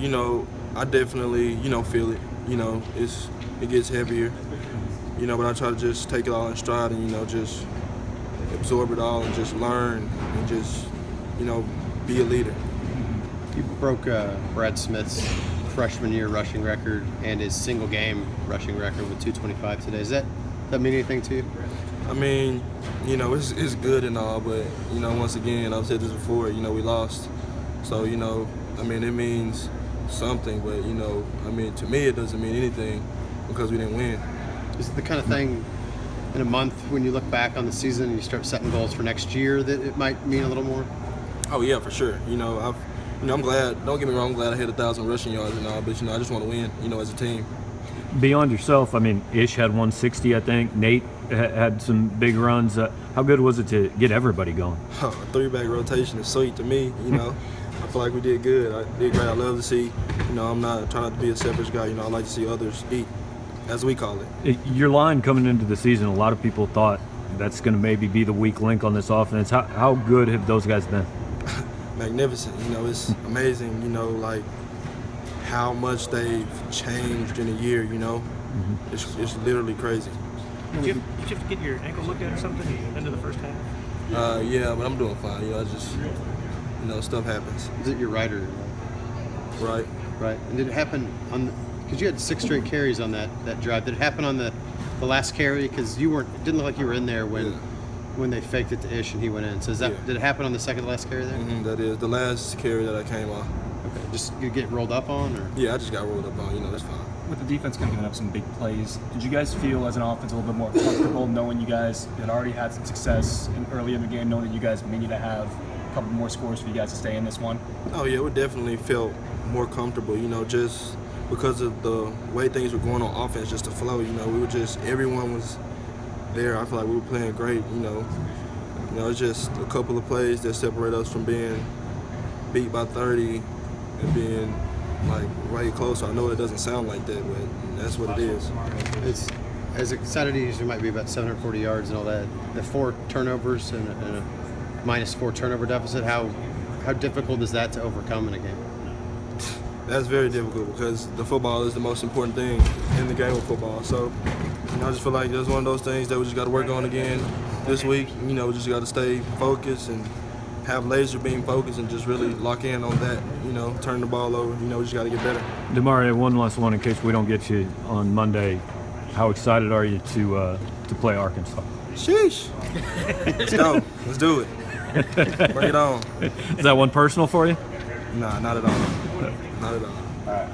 I definitely, feel it. It gets heavier, but I try to just take it all in stride and, just absorb it all and just learn and just, be a leader. You broke Brad Smith's freshman year rushing record and his single game rushing record with 225 today. Does that mean anything to you? I mean, it's good and all, but, once again, I've said this before, we lost. So, it means something, but, to me it doesn't mean anything because we didn't win. Is it the kind of thing in a month when you look back on the season and you start setting goals for next year that it might mean a little more? Oh, yeah, for sure. I'm glad, don't get me wrong, I'm glad I hit 1,000 rushing yards and all, but, I just want to win, as a team. Beyond yourself, Ish had 160, I think. Nate had some big runs. How good was it to get everybody going? A three-back rotation is sweet to me, I feel like we did good. I did great. I love to see, I'm not trying to be a selfish guy. I like to see others eat, as we call it. Your line coming into the season, a lot of people thought that's going to maybe be the weak link on this offense. How good have those guys been? Magnificent. It's amazing, how much they've changed in a year, Mm-hmm. It's literally crazy. Did you have to get your ankle looked at or something at the end of the first half? Yeah, but I'm doing fine. Stuff happens. Is it your right or Right. right? And did it happen on? Because you had 6 straight carries on that drive. Did it happen on the last carry? Because you weren't. It didn't look like you were in there when they faked it to Ish and he went in. So did it happen on the second to last carry there? Mm-hmm, that is the last carry that I came off. Okay. Just you get rolled up on, or? Yeah, I just got rolled up on. It's fine. With the defense kind of giving up some big plays, did you guys feel as an offense a little bit more comfortable knowing you guys had already had some success early in the game, knowing that you guys may need to have a couple more scores for you guys to stay in this one? Oh, yeah, we definitely felt more comfortable, just because of the way things were going on offense, just to flow, we were just, everyone was there. I feel like we were playing great, it's just a couple of plays that separate us from being beat by 30 and being way closer. I know it doesn't sound like that, but that's what it is. It's as excited as you might be about 740 yards and all that. The 4 turnovers and a -4 turnover deficit. How difficult is that to overcome in a game? That's very difficult because the football is the most important thing in the game of football. So, I just feel like that's one of those things that we just got to work on again this week. We just got to stay focused and have laser beam focus and just really lock in on that, turn the ball over. We just got to get better. Damarea, one last one in case we don't get you on Monday. How excited are you to play Arkansas? Sheesh. Let's go. Let's do it. Bring it on. Is that one personal for you? Nah, not at all. Not at all. All right.